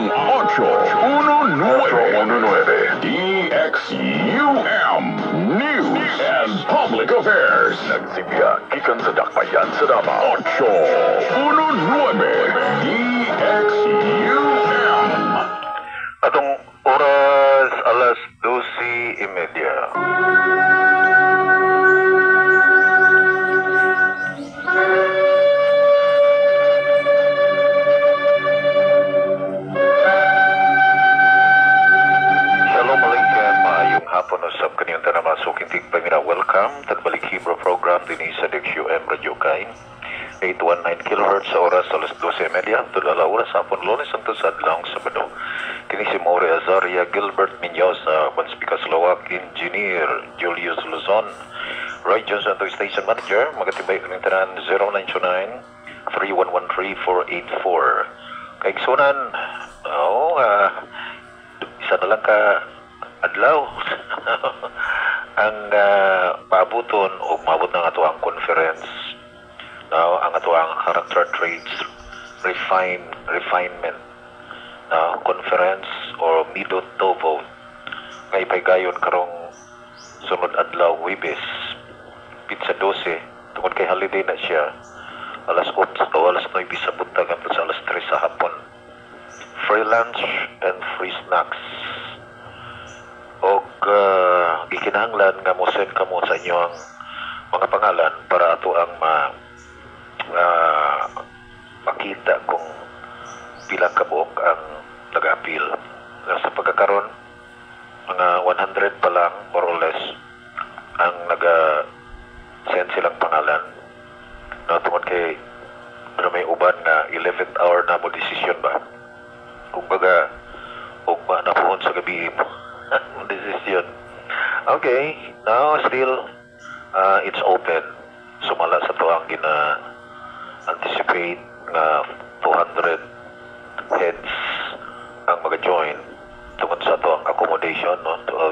ang 819 DXUM News and Public Affairs. Nagsigya gikan sa dakbayan sa Davao. 819 DXUM. Atong oras alas 12:30. Hapon usab kaniyong tanang masuking tigpamina. Welcome tagbalik Hebrew program din sa DXUM Radio Kain 819 kHz sa oras alas 12:30 tulala oras hapon Lunes hangtod sa adlawng Sabado. Kini si More Azaria Gilbert Minyosa, Panspika Slovak Engineer Julius Luzon, Roy Johnson to Station Manager. Magatibay kaniyong tanan 0929-3113-484. Kaigsunan isa na lang ka adlaw ang paabuton o mabot ng ato ang conference ang ato ang character traits refinement conference or midot to vote ngay paygayon karong sunod adlaw Huwebes pizza 12 tungod kay holiday na siya alas 8 o alas 9 sa buntag hangtod sa alas 3 sa hapon. Free lunch and free snacks. Og gikinahanglan nga mo send kamo sa inyo ang mga pangalan para ato ang makita kung pila ka buok ang nag-appeal. Sa pagkakaroon mga 100 pa lang more or less ang nag-send silang pangalan. Tungod kay may uban na 11th hour na mo decision ba? Kung baga ugma na pohon sa gabi mo decision. Okay, now still it's open. Sumala sa to ang anticipate nga 200 heads ang mag-join tungod sa to ang accommodation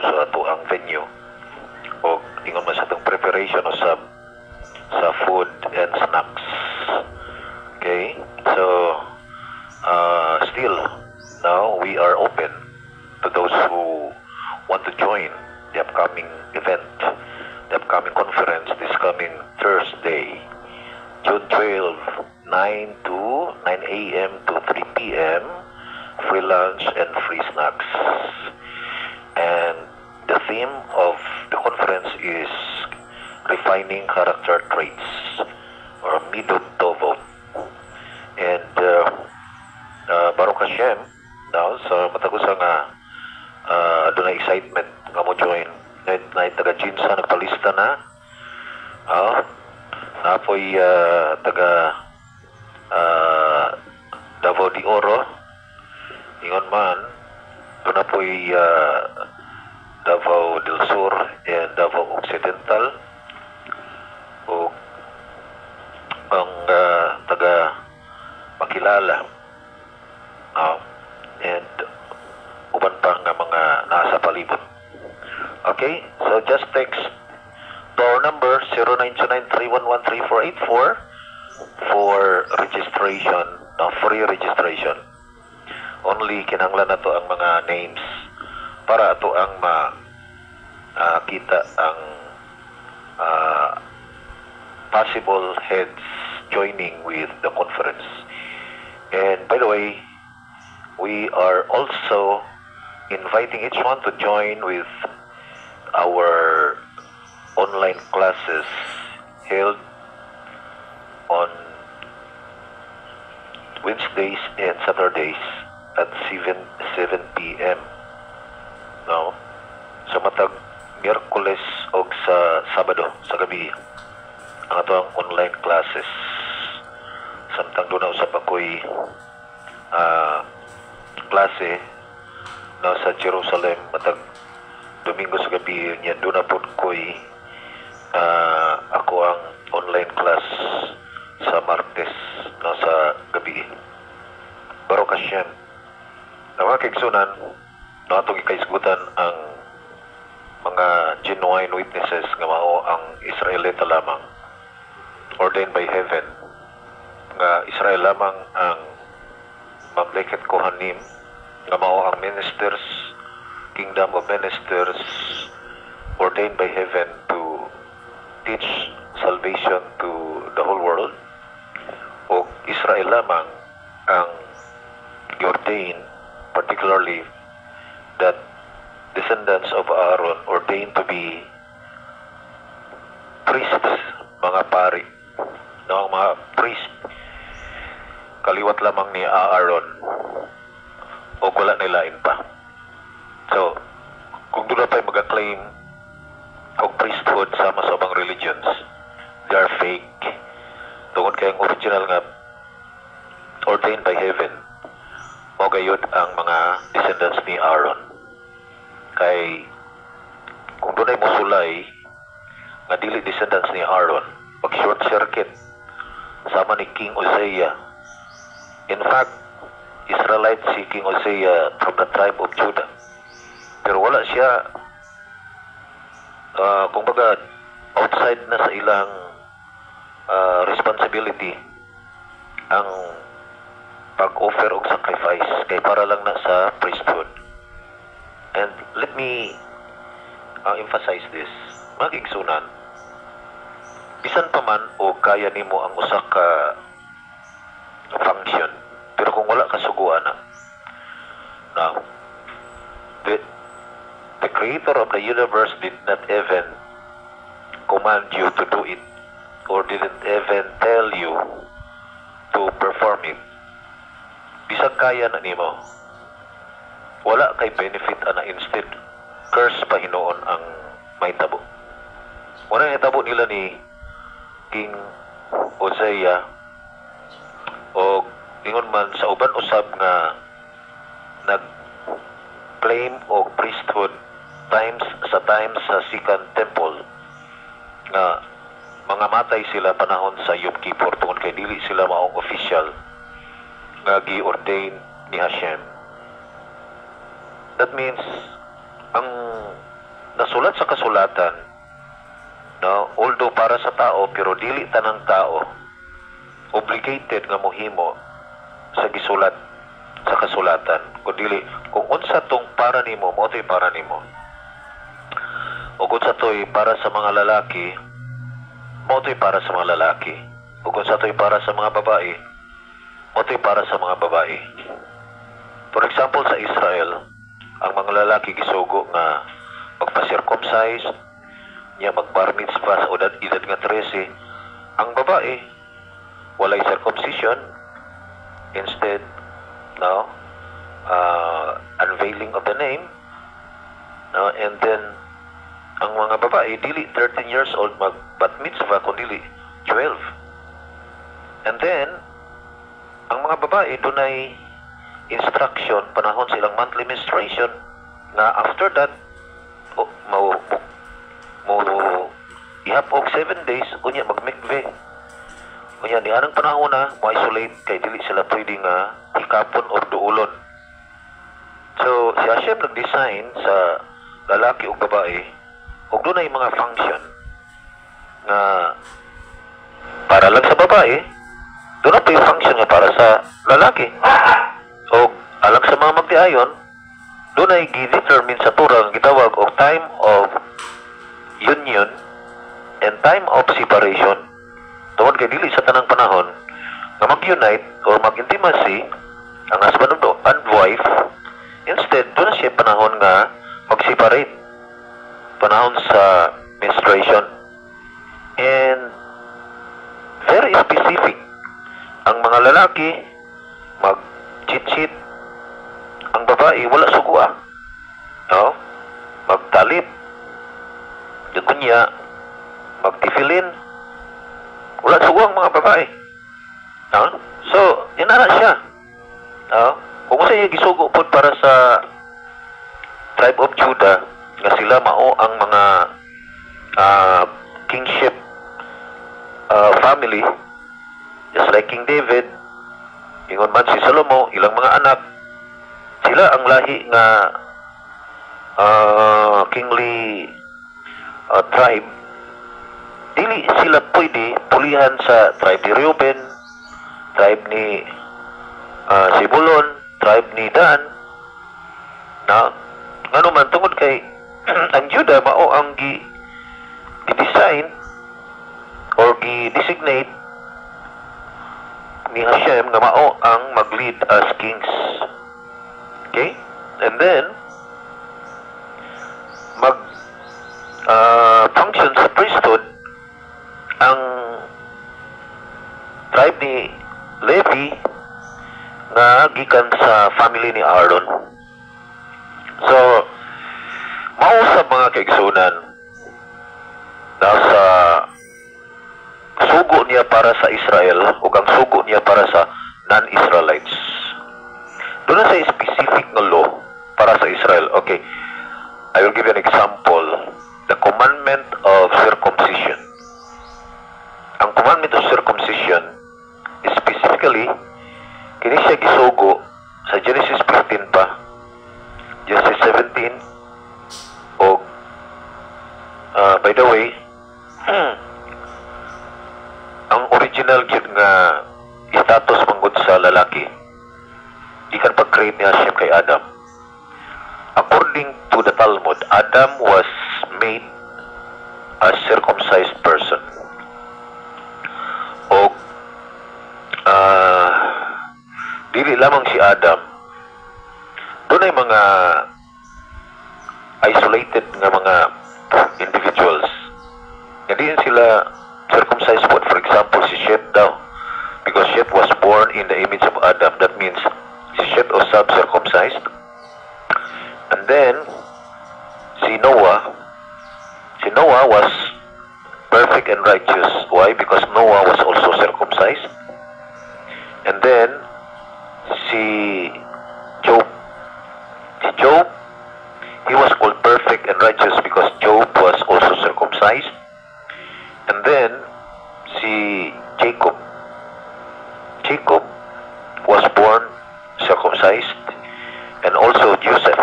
sa to ang venue o ingon man sa itong preparation o sa food and snacks. Okay, so still now we are open to those who want to join the upcoming event, the upcoming conference this coming Thursday, June 12, 9 a.m. to 3 p.m., free lunch and free snacks. And the theme of the conference is refining character traits or midot to vote. And Baruch Hashem, now sa matagusa nga doon na excitement nga mo join na taga Jinsa nagpalista na napoy taga Davao de Oro ingon man doon napoy Davao del Sur and Davao Occidental o ang taga Makilala and uban pa nga mga nasa palibot. Okay, so just text to our number 0929-311-3484 for registration, free registration. Only kinahanglan na to ang mga names para ato ang makita ang possible heads joining with the conference. And by the way, we are also inviting each one to join with our online classes held on Wednesdays and Saturdays at 7 p.m. No? Sa matag Miyerkules o sa Sabado sa gabi ang ato ang online classes. Samtang doon na usap ako'y klase na sa Jerusalem matag Domingo sa gabi niya doon na po ko'y ako ang online class sa Martes na sa gabi. Baruch Hashem na mga kaigsunan na itong ikaisgutan ang mga genuine witnesses nga mao ang Israelita lamang ordained by heaven nga Israel lamang ang Mamleket Kohanim nga mao ang ministers, kingdom of ministers ordained by heaven to teach salvation to the whole world, o Israel lamang ang ordained, particularly that descendants of Aaron ordained to be priests, mga pari, no, ang mga priest kaliwat lamang ni Aaron o wala nilain pa. So kung doon na tayo mag-claim o priesthood sama sa ibang religions, they are fake. Tungkol kayang original nga ordained by heaven, o gayud ang mga descendants ni Aaron. Kay kung doon ay musulay nga dili descendants ni Aaron, pag short circuit sama ni King Uzziah. In fact, Israelite si King Uzziah from the tribe of Judah, pero wala siya kumbaga outside na sa ilang responsibility ang pag-offer og sacrifice, kay para lang na sa priesthood. And let me emphasize this, magigsunan, bisan pa man o kaya nimo ang usa ka function, pero kung wala ka suguan na, now the creator of the universe did not even command you to do it, or didn't even tell you to perform it. Bisag kaya na nimo, wala kay benefit ana, instead curse pa hinuon ang may tabo. Wala yung tabo nila ni King Uzziah, o ingon man sa uban usab nga nag-claim o priesthood times sa second temple nga mga matay sila panahon sa Yom Kippur tungod kay dili sila maong official nga gi-ordain ni Hashem. That means ang nasulat sa kasulatan, no, although para sa tao pero dili tanang tao obligated nga mohimo sa gisulat sa kasulatan, kundi kung unsa tong para nimo mo to'y para nimo, o kung sa to'y para sa mga lalaki mo to'y para sa mga lalaki, o kung sa to'y para sa mga babae mo to'y para sa mga babae. For example, sa Israel ang mga lalaki gisugo nga magpa-circumcise niya, mag-bar mitzvah sa edad nga 13. Ang babae walay circumcision, instead no, unveiling of the name, no, and then ang mga babae dili 13 years old mag-bat mitzvah kundi 12. And then ang mga babae dunay instruction panahon sa ilang monthly menstruation na after that mo ihap og 7 days unya magmikve. Unya ni anang panahon na mo-isolate kay dili sila pwede nga hikapon o duulon. So si Hashem nag-design sa lalaki o babae ug dunay mga function nga para lang sa babae, doon na pa yung function nga para sa lalaki. O alang sa mga magdiayon, doon ay gi-determine sa Torah ang gitawag og time of union and time of separation. Tungod kay dili sa tanang panahon nga mag-unite or mag-intimacy ang husband and wife, instead doon na siya panahon nga mag-separate, panahon sa menstruation. And very specific, ang mga lalaki mag-chit-chit, ang babae wala sugua, no? Magtalip, dugunya, magtifilin, wala sugua ang mga babae, no? So inana siya, no? Kung sa'yo gisugo po para sa tribe of Judah nga sila mao ang mga kingship family, just like King David, ingon man si Salomo, ilang mga anak, sila ang lahi nga kingly tribe. Dili sila pwede pulihan sa tribe ni Reuben, tribe ni Zebulon, tribe ni Dan, Na, nga naman, tungod kay ang Juda, mao ang gi-design or gi-designate ni Hashem nga mao ang mag-lead as kings. Okay? And then, function sa priesthood ang tribe ni Levi nga gikan sa family ni Aaron. So, mao sa mga kaigsunan nasa sugo niya para sa Israel o ang sugo niya para sa non-Israelites. Doon na sa specific na law para sa Israel. Okay, I will give you an example. The commandment of circumcision. Ang commandment of circumcision is specifically kini siya gisugo sa Genesis 15 pa, Genesis 17, o by the way, ang original gyud nga status manggod sa lalaki ikan pag-create ni Hashem kay Adam. According to the Talmud, Adam was made a circumcised person. O dili lamang si Adam, doon ay mga isolated nga mga individuals. Hindi sila circumcised. For example, si Seth daw, because Seth was born in the image of Adam. That means si Seth was circumcised. And then si Noah was perfect and righteous. Why? Because Noah was also circumcised. And then si Job, he was called perfect and righteous because Job was also circumcised. And then si Jacob was born circumcised, and also Joseph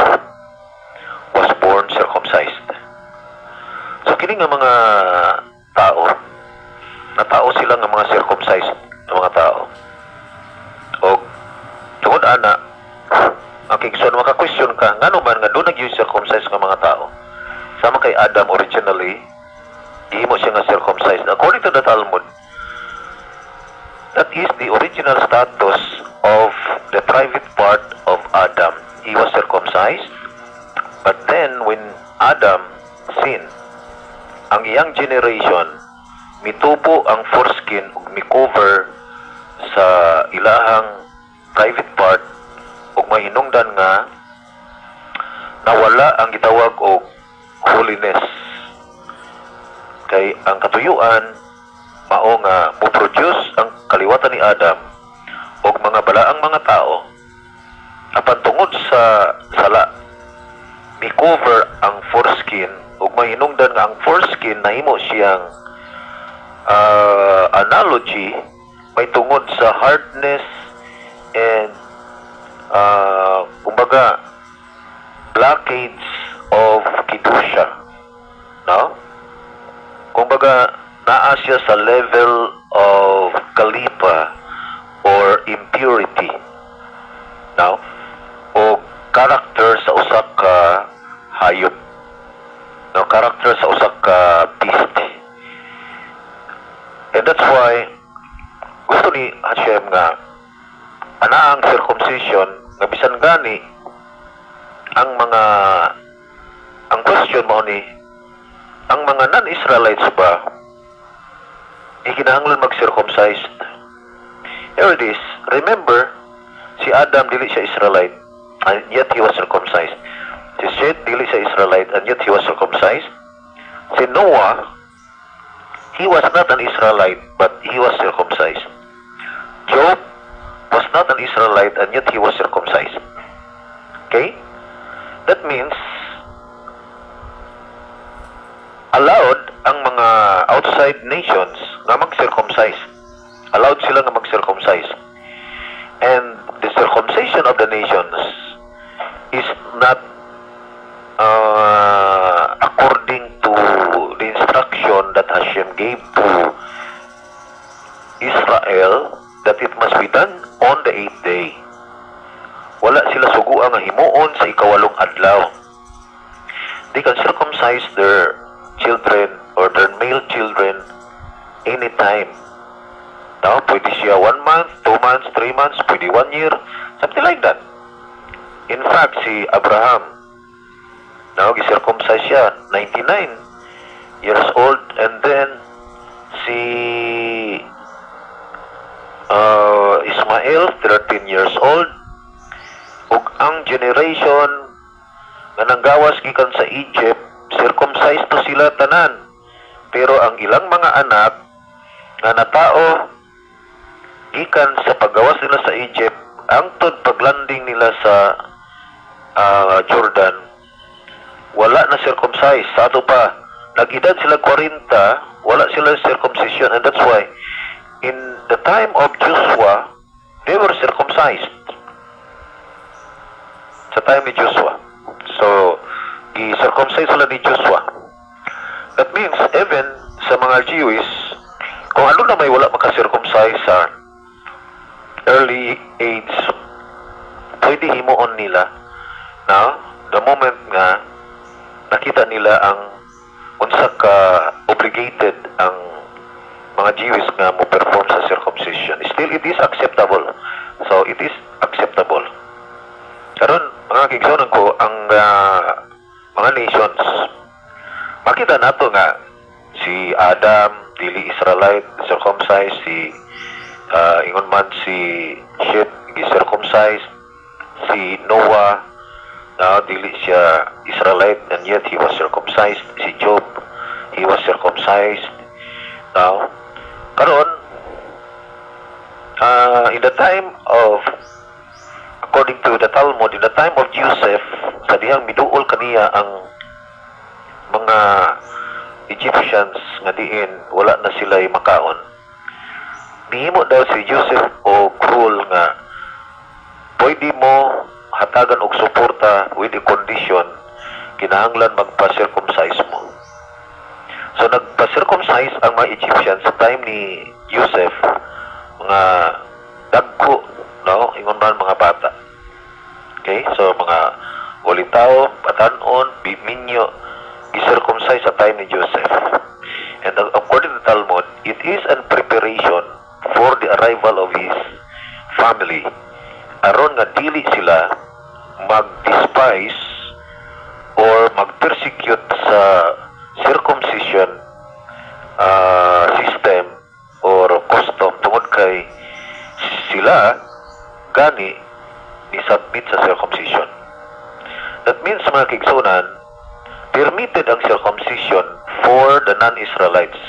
was born circumcised. So kini nga mga tao sila nga mga circumcised na mga tao. O tungod ana, ang kigson maka-question ka, ngano man nga doon nag-circumcised nga mga tao? Sama kay Adam originally, ihimo siya nga circumcised. According to the Talmud, that is the original status of the private part of Adam. He was circumcised, but then when Adam sinned, ang iyang generation mitubo ang foreskin ug mi-cover sa ilahang private part ug mahinungdan nga nawala ang gitawag og holiness. Kay ang katuyuan mao nga mo-produce ang kaliwatan ni Adam og mga balaang mga tao apan tungod sa sala mi-cover ang foreskin ug mahinungdan nga ang foreskin nahimo siyang analogy may tungod sa hardness and kumbaga blockades of kedusha, no? Kumbaga naa siya sa level of kalipa or impurity, no? O character sa usa ka hayop, no? Character sa usa ka beast. And that's why gusto ni Hashem nga ana ang circumcision nga bisan gani ang question mo ni ang mga non-Israelites ba ikinahanglan mag-circumcised? Here it is. Remember, si Adam dili siya Israelite and yet he was circumcised. Si Seth dili siya Israelite and yet he was circumcised. Si Noah, he was not an Israelite but he was circumcised. Job was not an Israelite and yet he was circumcised. Okay? That means allowed ang mga outside nations nga mag-circumcise. Allowed sila nga mag-circumcise. And the circumcision of the nations is not according to the instruction that Hashem gave to Israel that it must be done on the 8th day. Wala sila sugo ang himuon sa ikawalong adlaw. They can circumcise their children or their male children anytime. No, pwede siya 1 month, 2 months, 3 months, pwede 1 year, something like that. In fact, si Abraham, no, gi-circumcise siya 99 years old, and then si Ismael 13 years old, ug ang generation nga nanggawas gikan sa Egypt, circumcised to sila tanan, pero ang ilang mga anak nga natao gikan sa paggawas nila sa Egypt angtod paglanding nila sa Jordan, wala na circumcised. Sa ato pa, nag-edad sila 40, wala sila circumcision, and that's why in the time of Joshua, they were circumcised. Sa time ni Joshua. So, i-circumcise sila ni Joshua. That means, even sa mga Jewish, kung ano na may wala maka-circumcise sa early age, pwede himuon nila. Now, the moment nga nakita nila ang unsa ka obligated ang mga Jewish nga mo perform sa circumcision, still it is acceptable. So, it is acceptable. Karon mga kigsunan ko, ang mga nations, makita nato nga si Adam, dili Israelite, circumcised, si ingon man si Seth, circumcised, si Noah, dili siya Israelite, and yet he was circumcised. Si Job, he was circumcised. Now, karon, in the time of, according to the Talmud, in the time of Joseph, sa dihang miduol kaniya ang mga Egyptians nga diin, wala na sila makaon. Nihimo daw si Joseph o rule nga pwede mo hatagan og suporta with the condition kinahanglan magpa-circumcise mo. So nagpa-circumcise ang mga Egyptians sa time ni Joseph, mga dagko, no, ingon man mga bata. Okay, so mga walitaw, batanon, biminyo, i-circumcise sa time ni Joseph. And according to Talmud, it is an preparation for the arrival of his family. Aron nga dili sila mag-despise or mag-persecute sa circumcision system or custom tungod kay sila gani ni-submit sa circumcision. That means, mga kigsunan, permitted ang circumcision for the non-Israelites.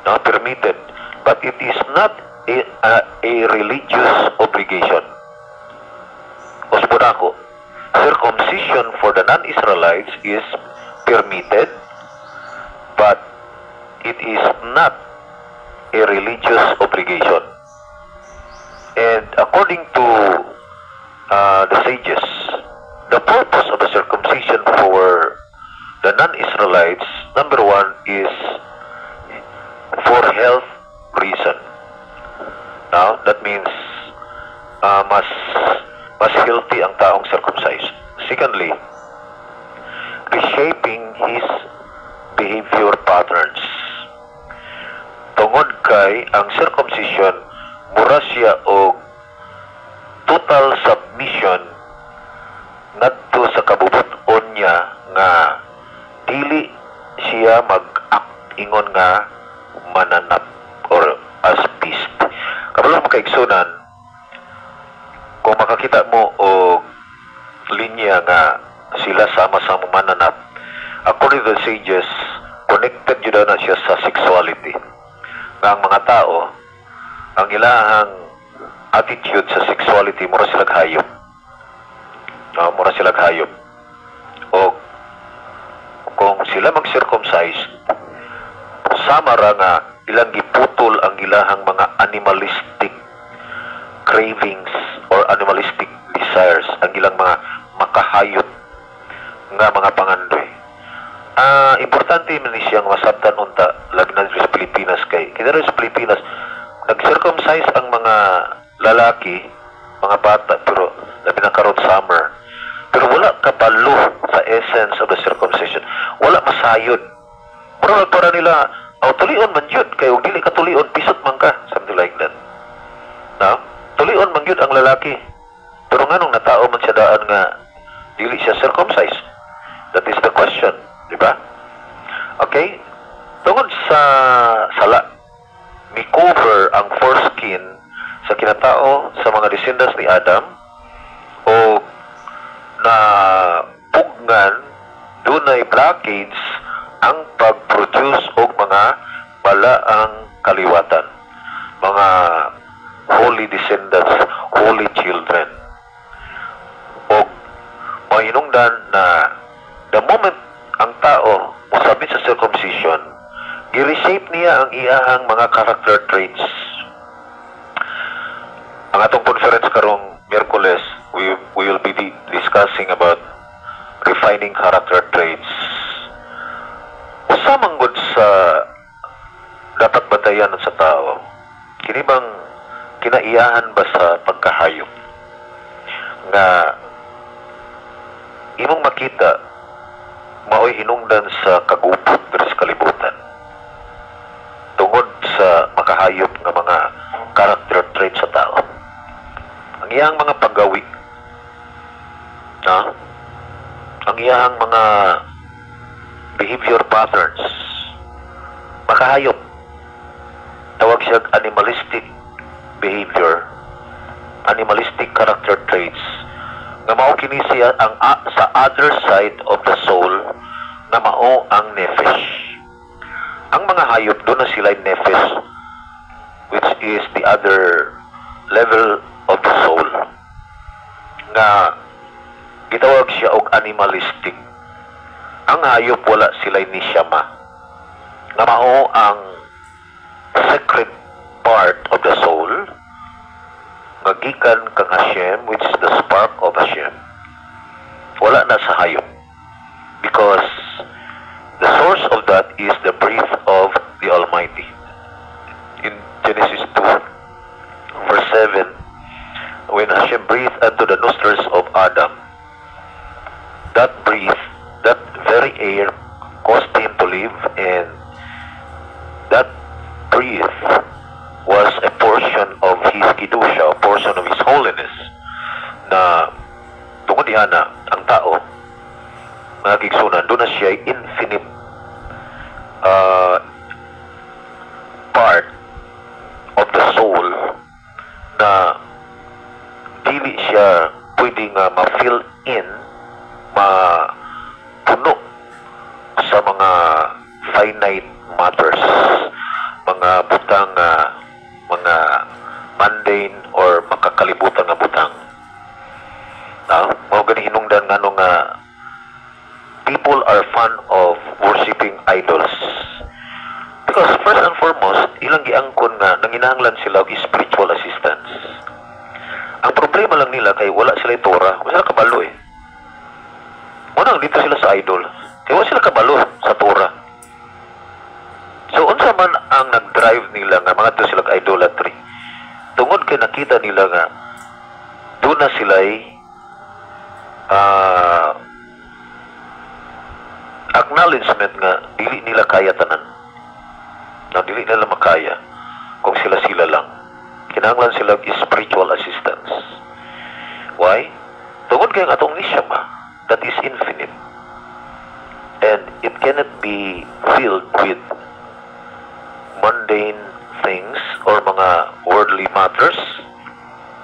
No, permitted. But it is not a religious obligation. Usbon ako, circumcision for the non-Israelites is permitted, but it is not a religious obligation. And according to the sages, the purpose of the circumcision for the non-Israelites, number one, is for health reason. Now, that means mas healthy ang taong circumcised. Secondly, reshaping his behavior patterns. Tungod kay ang circumcision, mura siya og total submission ngadto sa kabubuton niya nga dili siya mag-act ingon nga mananap or as beast. Kabalo makaigsunan, kung makakita mo o linya nga sila sama-sama mananap, according to the sages, connected yun na siya sa sexuality. Nga ang mga tao, ang ilahang attitude sa sexuality, mura silang hayop. No, mura silang hayop. O kung sila mag-circumcise, sama ra nga ilang giputol ang ilahang mga animalistic cravings or animalistic desires, ang ilang mga makahayop nga mga pangandoy. Importante man ni siyang masabtan unta, labi na sa Pilipinas kay kita rin sa Pilipinas nag-circumcise ang mga lalaki, mga bata, pero labi pinakaroon summer. Pero wala kabalo sa essence of the circumcision. Wala masayod. Murag para nila, tulion man yun. Kaya huwag dili ka tulion, pisot man ka. Something like that. Na? Tulion man yun ang lalaki. Pero nga nung natao man siya daan nga, dili siya circumcised. That is the question. Diba? Okay? Tungod sa sala, may cover ang foreskin sa kinatao sa mga descendants ni Adam o na pugnan dunay blockades ang pag-produce og mga balaang kaliwatan, mga holy descendants, holy children. O mahinungdan na the moment ang tao musabit sa circumcision, i-reshape niya ang iyahang mga character traits. Ang atong conference karong Miyerkules, we will be discussing about refining character traits. Usa man gud sa dapat batayan sa tao, kini bang kinaiyahan ba sa pagkahayop nga imong makita maoy hinungdan sa kagubot sa kalibutan tungod sa makahayop nga mga character traits sa tao. Ang iyang mga paggawi, ang iyang mga behavior patterns, makahayop. Tawag siya animalistic behavior, animalistic character traits, nga mao kini siya ang sa other side of the soul, nga mao ang nephesh. Ang mga hayop doon na sila nephesh, which is the other level of the soul, nga gitawag siya og animalistic. Ang hayop wala sila ni Shama, nga mao ang secret part of the soul nga gikan kang Hashem, which is the spark of Hashem. Wala na sa hayop, because the source of that is the breath of the Almighty. In Genesis 2 verse 7, when Hashem breathed unto the nostrils of Adam, that breath, that very air caused him to live, and that breath was a portion of his Kedusha, a portion of his holiness, na tungod diha na ang tao, mga kigsunan, doon na siya infinite part of the soul na dili siya pwedeng ma-fill in, mapuno sa mga finite matters, mga butang, mga mundane or makakalibutan nga butang. Mao gani hinungdan ngano nga people are fond of worshiping idols. Because first and foremost, ilang giangkon nga nanginahanglan sila og spiritual assistance. Ang problema lang nila kay wala sila Torah, wala sila kabalo eh. Unang dito sila sa idol, kaya wala sila kabalo sa Torah. So unsa man ang nag-drive nila nga mga to sila idolatry, tungod kay nakita nila nga doon na sila'y acknowledgement nga dili nila kaya tanan, na dili nila makaya kung sila lang. Kinahanglan sila spiritual assistance. Why? Tungod kay ang atong nishama, that is infinite, and it cannot be filled with mundane things or mga worldly matters.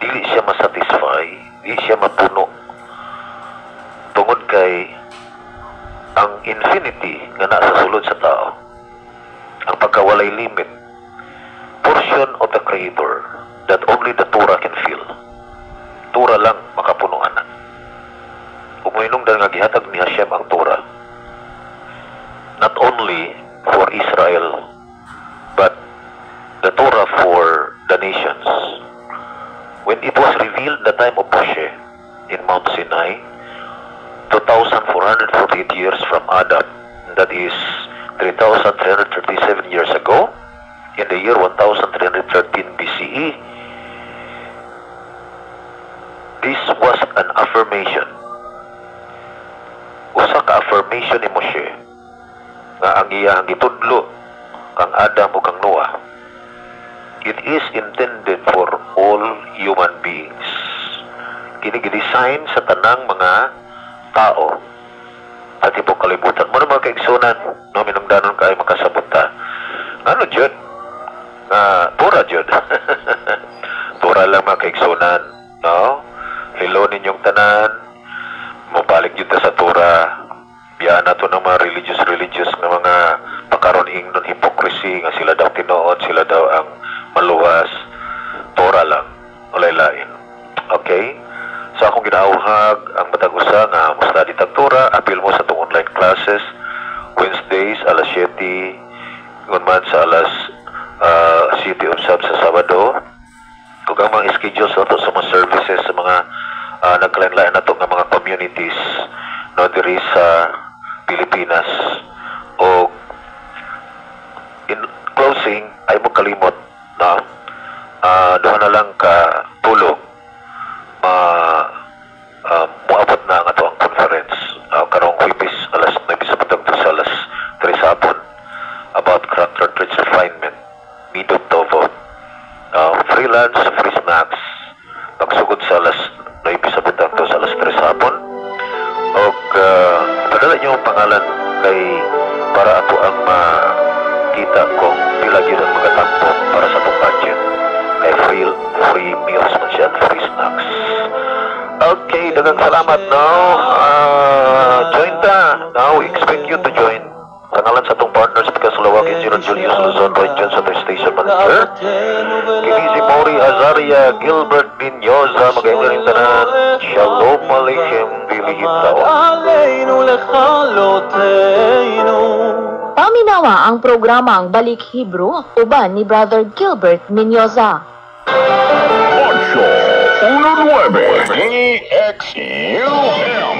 Dili siya masatisfy, dili siya mapuno, tungod kay ang infinity nga nasa sulod sa tao, ang pagkawalay limit, portion of the Creator that only the Torah can fill. Torah lang makapunuan na. Umuinong dahil nga gihatag ni Hashem ang Torah, not only for Israel, but the Torah for the nations. When it was revealed the time of Moshe in Mount Sinai, 2,448 years from Adam, that is 3,337 years ago, in the year 1313 BCE, this was an affirmation. Usa ka affirmation ni Moshe nga ang iyang gitudlo kang Adam o kang Noah. It is intended for all human beings. Kini-design sa tanang mga tao sa tipong kalibutan. Muna mga kaigsunan, no, minungdanon kayo makasabot ta. Ano, Jud? Tura, Jud. Tura lang mga kaigsunan, no? Hilo ninyong tanan, mabalik yun ta sa Tura. Biyaan na to ng mga religious na mga pakaroning nun hypocrisy, nga sila daw tinoon, sila daw ang maluwas. Tura lang, walay lain. Okay? So akong ginauhag ang matag usa nga musta di tagtura, apil mo sa itong online classes Wednesdays alas 7, ngunman sa alas City of Sub sa Sabado. Kung ang mga schedules nato sa mga services sa mga nagkalain-lain nato nga mga communities no diri sa Pilipinas. O in closing ay mo kalimot na doon na lang ka tulog muabot na ang ato ang conference karong Huwebes alas 9 sa patag sa alas 3 sa hapon about character traits refinement, need of Tovo, free lunch, free snacks, pagsugod sa alas 9 sa patag sa alas 3 sa hapon. Og padala niyo ang pangalan kay para ato ang makita kung pila gyud ang magatampo para sa itong budget kay free meals man siya, free snacks. Okay, dagang salamat now. Join ta. Now, we expect you to join. Sa ngalan sa itong partners, because Lawagin General Julius Luzon, Roy Johnson, the station manager. Kini si Maury Azaria, Gilbert Minyoza, mag-aimga rin tanan. Shalom Aleichem, bilihim tao. Paminawa ang programang Balik Hebrew, uban ni Brother Gilbert Minyoza. 8-19 EXUM.